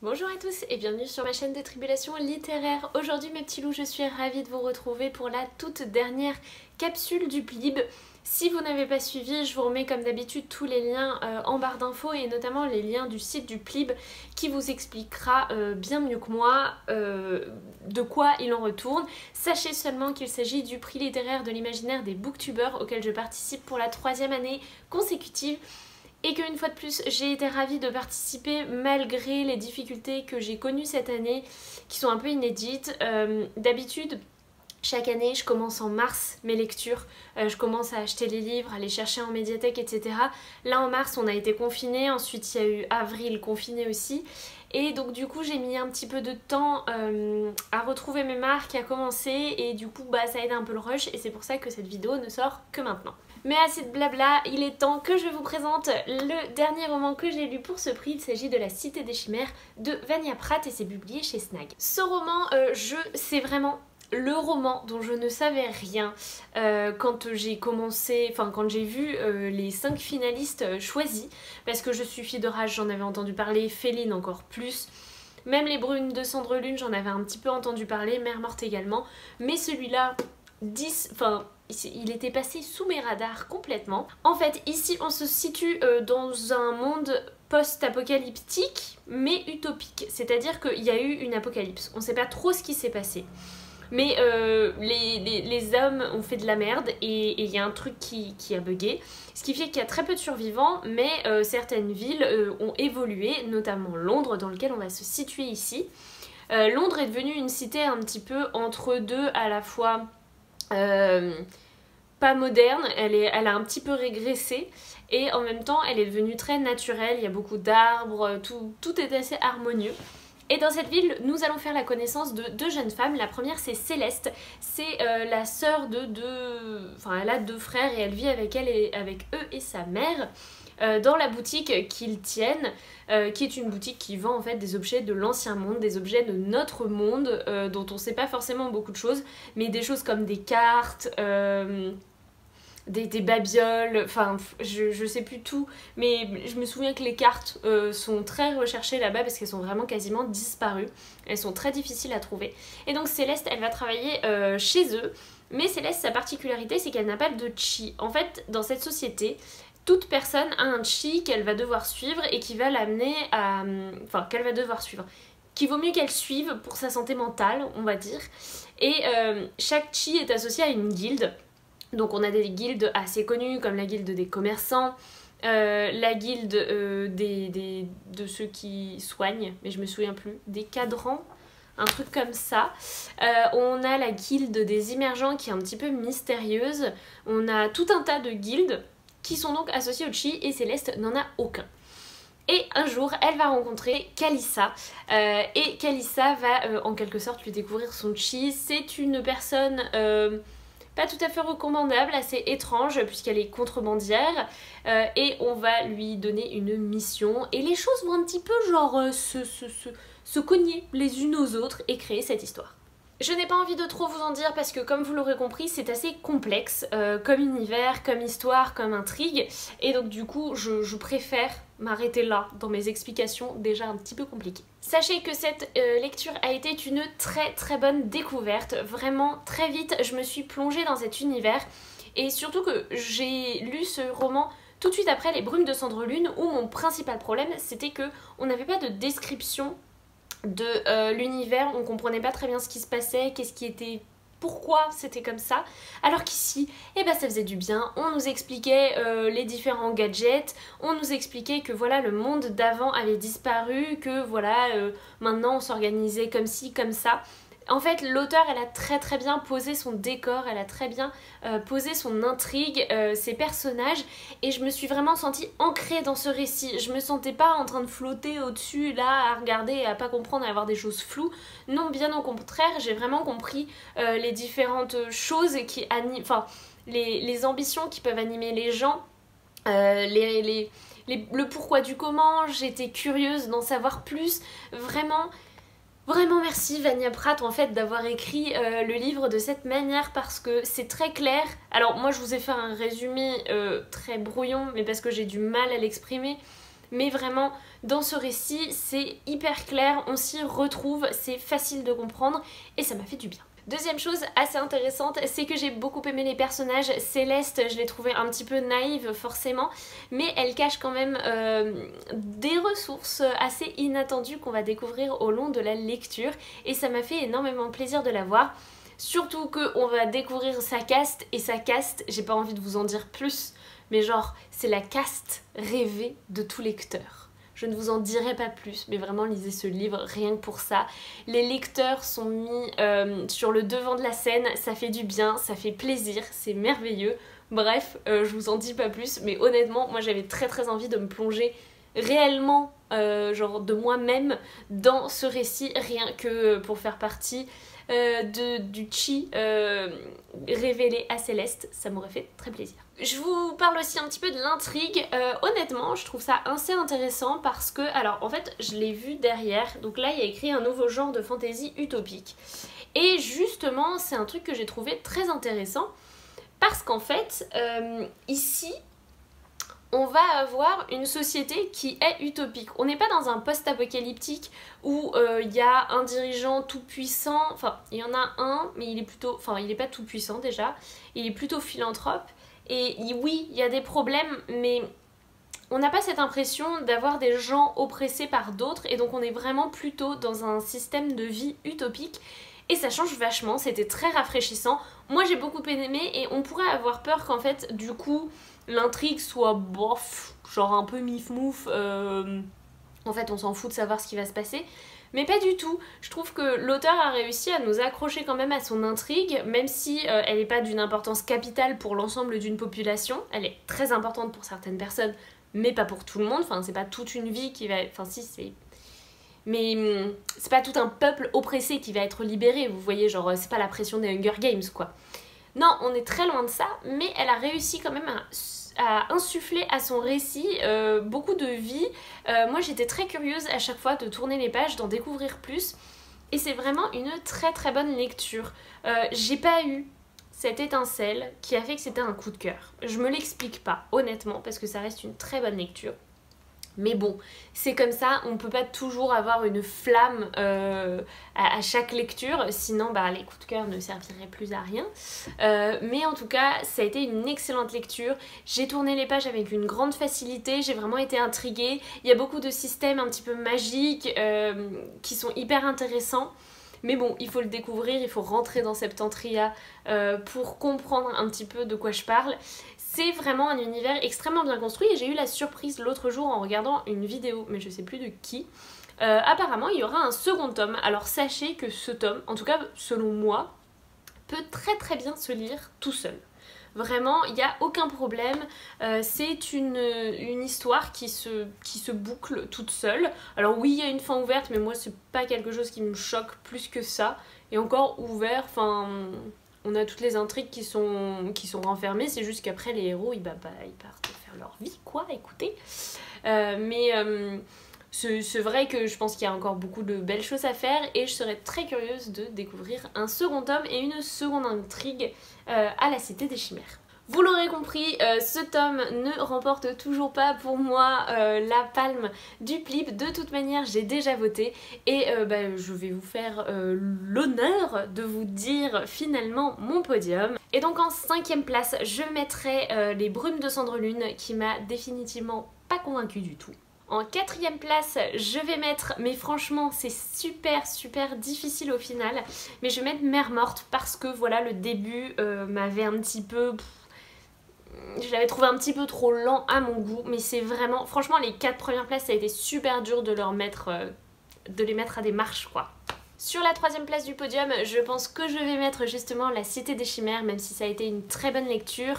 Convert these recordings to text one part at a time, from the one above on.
Bonjour à tous et bienvenue sur ma chaîne de Tribulations littéraires. Aujourd'hui mes petits loups, je suis ravie de vous retrouver pour la toute dernière capsule du Plib. Si vous n'avez pas suivi, je vous remets comme d'habitude tous les liens en barre d'infos et notamment les liens du site du Plib qui vous expliquera bien mieux que moi de quoi il en retourne. Sachez seulement qu'il s'agit du prix littéraire de l'imaginaire des booktubers auquel je participe pour la 3e année consécutive. Et qu'une fois de plus, j'ai été ravie de participer malgré les difficultés que j'ai connues cette année, qui sont un peu inédites. D'habitude, chaque année, je commence en mars mes lectures, je commence à acheter les livres, à les chercher en médiathèque, etc. Là, en mars, on a été confinés, ensuite il y a eu avril confiné aussi. Et donc du coup j'ai mis un petit peu de temps à retrouver mes marques, à commencer et du coup ça aide un peu le rush et c'est pour ça que cette vidéo ne sort que maintenant. Mais assez de blabla, il est temps que je vous présente le dernier roman que j'ai lu pour ce prix. Il s'agit de La Cité des Chimères de Vania Pratt et c'est publié chez Snag. Ce roman, c'est vraiment le roman dont je ne savais rien quand j'ai commencé, enfin quand j'ai vu les 5 finalistes choisis, parce que je suis fille de rage, j'en avais entendu parler, Féline encore plus, même Les Brunes de Cendre Lune, j'en avais un petit peu entendu parler, Mère Morte également, mais celui-là, il était passé sous mes radars complètement. En fait, ici on se situe dans un monde post-apocalyptique, mais utopique, c'est-à-dire qu'il y a eu une apocalypse, on ne sait pas trop ce qui s'est passé. Mais les hommes ont fait de la merde et il y a un truc qui a bugué. Ce qui fait qu'il y a très peu de survivants, mais certaines villes ont évolué, notamment Londres, dans lequel on va se situer ici. Londres est devenue une cité un petit peu entre deux, à la fois pas moderne, elle a un petit peu régressé, et en même temps elle est devenue très naturelle, il y a beaucoup d'arbres, tout est assez harmonieux. Et dans cette ville, nous allons faire la connaissance de 2 jeunes femmes. La première, c'est Céleste. C'est la sœur Enfin, elle a 2 frères et elle vit avec eux et sa mère dans la boutique qu'ils tiennent, qui est une boutique qui vend en fait des objets de l'ancien monde, des objets de notre monde, dont on sait pas forcément beaucoup de choses, mais des choses comme des cartes, des babioles, enfin je sais plus tout, mais je me souviens que les cartes sont très recherchées là-bas parce qu'elles sont vraiment quasiment disparues, elles sont très difficiles à trouver. Et donc Céleste, elle va travailler chez eux, mais Céleste, sa particularité, c'est qu'elle n'a pas de chi. En fait, dans cette société, toute personne a un chi qu'elle va devoir suivre et qui va l'amener à... Enfin, qu'elle va devoir suivre, qu'il vaut mieux qu'elle suive pour sa santé mentale, on va dire. Et chaque chi est associé à une guilde. Donc on a des guildes assez connues comme la guilde des commerçants, la guilde de ceux qui soignent, mais je me souviens plus, des cadrans, un truc comme ça. On a la guilde des immergents qui est un petit peu mystérieuse. On a tout un tas de guildes qui sont donc associées au chi et Céleste n'en a aucun. Et un jour, elle va rencontrer Kalissa et Kalissa va en quelque sorte lui découvrir son chi. C'est une personne... pas tout à fait recommandable, assez étrange puisqu'elle est contrebandière et on va lui donner une mission et les choses vont un petit peu genre se cogner les unes aux autres et créer cette histoire. Je n'ai pas envie de trop vous en dire parce que comme vous l'aurez compris c'est assez complexe comme univers, comme histoire, comme intrigue et donc du coup je préfère m'arrêter là dans mes explications déjà un petit peu compliquées. Sachez que cette lecture a été une très bonne découverte, vraiment très vite je me suis plongée dans cet univers et surtout que j'ai lu ce roman tout de suite après Les Brumes de Cendre Lune où mon principal problème c'était que on n'avait pas de description de l'univers, on comprenait pas très bien ce qui se passait, qu'est-ce qui était... pourquoi c'était comme ça, alors qu'ici, eh ben ça faisait du bien, on nous expliquait les différents gadgets, on nous expliquait que voilà le monde d'avant avait disparu, que voilà maintenant on s'organisait comme ci, comme ça. En fait l'auteur elle a très bien posé son décor, elle a très bien posé son intrigue, ses personnages et je me suis vraiment sentie ancrée dans ce récit. Je me sentais pas en train de flotter au-dessus là à regarder et à pas comprendre et à avoir des choses floues. Non, bien au contraire, j'ai vraiment compris les différentes choses qui animent, enfin les ambitions qui peuvent animer les gens, le pourquoi du comment. J'étais curieuse d'en savoir plus, vraiment. Vraiment merci Vania Pratt en fait d'avoir écrit le livre de cette manière parce que c'est très clair. Alors moi je vous ai fait un résumé très brouillon mais parce que j'ai du mal à l'exprimer. mais vraiment dans ce récit c'est hyper clair, on s'y retrouve, c'est facile de comprendre et ça m'a fait du bien. Deuxième chose assez intéressante, c'est que j'ai beaucoup aimé les personnages. Céleste, je l'ai trouvée un petit peu naïve forcément, mais elle cache quand même des ressources assez inattendues qu'on va découvrir au long de la lecture et ça m'a fait énormément plaisir de la voir. Surtout qu'on va découvrir sa caste, et sa caste, j'ai pas envie de vous en dire plus, mais genre c'est la caste rêvée de tout lecteur. Je ne vous en dirai pas plus, mais vraiment lisez ce livre rien que pour ça. Les lecteurs sont mis sur le devant de la scène, ça fait du bien, ça fait plaisir, c'est merveilleux. Bref, je vous en dis pas plus, mais honnêtement, moi j'avais très envie de me plonger réellement, genre de moi-même, dans ce récit, rien que pour faire partie du chi révélé à Céleste, ça m'aurait fait très plaisir. Je vous parle aussi un petit peu de l'intrigue. Honnêtement, je trouve ça assez intéressant parce que, alors en fait, je l'ai vu derrière, donc là il y a écrit un nouveau genre de fantasy utopique. Et justement, c'est un truc que j'ai trouvé très intéressant parce qu'en fait, ici, on va avoir une société qui est utopique. On n'est pas dans un post-apocalyptique où il y a un dirigeant tout puissant, enfin il y en a un, mais il est plutôt, enfin il n'est pas tout puissant déjà, il est plutôt philanthrope. Et oui, il y a des problèmes, mais on n'a pas cette impression d'avoir des gens oppressés par d'autres, et donc on est vraiment plutôt dans un système de vie utopique, et ça change vachement, c'était très rafraîchissant. Moi j'ai beaucoup aimé, et on pourrait avoir peur qu'en fait, du coup, l'intrigue soit bof, genre un peu mif-mouf, en fait on s'en fout de savoir ce qui va se passer. Mais pas du tout, je trouve que l'auteur a réussi à nous accrocher quand même à son intrigue, même si elle n'est pas d'une importance capitale pour l'ensemble d'une population. Elle est très importante pour certaines personnes, mais pas pour tout le monde, enfin c'est pas toute une vie qui va... Enfin si, c'est... Mais c'est pas tout un peuple oppressé qui va être libéré, vous voyez, genre c'est pas la pression des Hunger Games quoi. Non, on est très loin de ça, mais elle a réussi quand même à insuffler à son récit beaucoup de vie. Moi j'étais très curieuse à chaque fois de tourner les pages, d'en découvrir plus, et c'est vraiment une très bonne lecture. J'ai pas eu cette étincelle qui a fait que c'était un coup de cœur. Je me l'explique pas, honnêtement, parce que ça reste une très bonne lecture. Mais bon, c'est comme ça, on peut pas toujours avoir une flamme à chaque lecture, sinon bah, les coups de cœur ne serviraient plus à rien. Mais en tout cas, ça a été une excellente lecture. J'ai tourné les pages avec une grande facilité, j'ai vraiment été intriguée. Il y a beaucoup de systèmes un petit peu magiques qui sont hyper intéressants. Mais bon, il faut le découvrir, il faut rentrer dans Septentria pour comprendre un petit peu de quoi je parle. C'est vraiment un univers extrêmement bien construit et j'ai eu la surprise l'autre jour en regardant une vidéo, mais je sais plus de qui. Apparemment, il y aura un second tome. Alors sachez que ce tome, en tout cas selon moi, peut très bien se lire tout seul. Vraiment, il n'y a aucun problème. C'est une histoire qui se boucle toute seule. Alors oui, il y a une fin ouverte, mais moi c'est pas quelque chose qui me choque plus que ça. Et encore ouvert, enfin... On a toutes les intrigues qui sont renfermées, c'est juste qu'après les héros ils partent faire leur vie quoi, écoutez. C'est vrai que je pense qu'il y a encore beaucoup de belles choses à faire et je serais très curieuse de découvrir un second tome et une seconde intrigue à la Cité des Chimères. Vous l'aurez compris, ce tome ne remporte toujours pas pour moi la palme du PLIB. De toute manière, j'ai déjà voté et je vais vous faire l'honneur de vous dire finalement mon podium. Et donc en 5e place, je mettrai Les Brumes de Cendrelune qui m'a définitivement pas convaincue du tout. En 4e place, je vais mettre, mais franchement c'est super difficile au final, mais je vais mettre Mère Morte parce que voilà, le début m'avait un petit peu... Je l'avais trouvé un petit peu trop lent à mon goût, mais c'est vraiment... Franchement, les 4 premières places, ça a été super dur de les mettre à des marches, quoi. Sur la 3e place du podium, je pense que je vais mettre justement La Cité des Chimères, même si ça a été une très bonne lecture.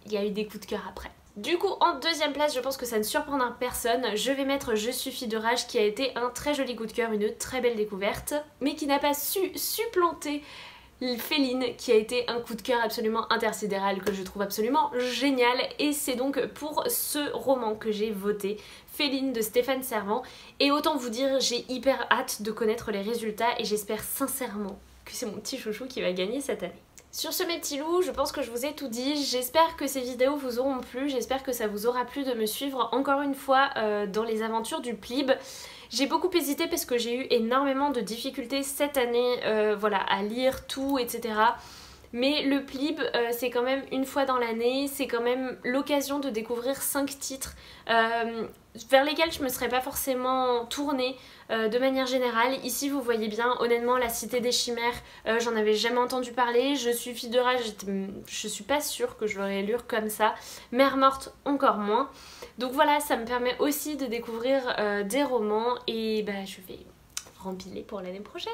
Il y a eu des coups de cœur après. Du coup, en 2e place, je pense que ça ne surprendra personne, je vais mettre Je suis fille de rage, qui a été un très joli coup de cœur, une très belle découverte, mais qui n'a pas su supplanter Féline, qui a été un coup de cœur absolument intersidéral, que je trouve absolument génial, et c'est donc pour ce roman que j'ai voté, Féline de Stéphane Servan, et autant vous dire, j'ai hyper hâte de connaître les résultats, et j'espère sincèrement que c'est mon petit chouchou qui va gagner cette année. Sur ce mes petits loups, je pense que je vous ai tout dit, j'espère que ces vidéos vous auront plu, j'espère que ça vous aura plu de me suivre encore une fois dans les aventures du Plib. J'ai beaucoup hésité parce que j'ai eu énormément de difficultés cette année voilà, à lire tout, etc. Mais le Plib, c'est quand même une fois dans l'année, c'est quand même l'occasion de découvrir 5 titres vers lesquels je me serais pas forcément tournée de manière générale. Ici vous voyez bien, honnêtement la Cité des Chimères, j'en avais jamais entendu parler, Je suis fille de rage, je suis pas sûre que je l'aurais lu comme ça, Mère morte encore moins. Donc voilà, ça me permet aussi de découvrir des romans et bah, je vais rempiler pour l'année prochaine.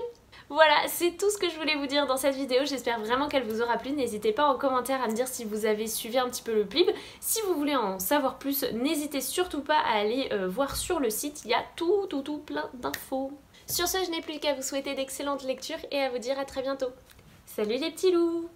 Voilà, c'est tout ce que je voulais vous dire dans cette vidéo, j'espère vraiment qu'elle vous aura plu. N'hésitez pas en commentaire à me dire si vous avez suivi un petit peu le Plib. Si vous voulez en savoir plus, n'hésitez surtout pas à aller voir sur le site, il y a tout plein d'infos. Sur ce, je n'ai plus qu'à vous souhaiter d'excellentes lectures et à vous dire à très bientôt. Salut les petits loups!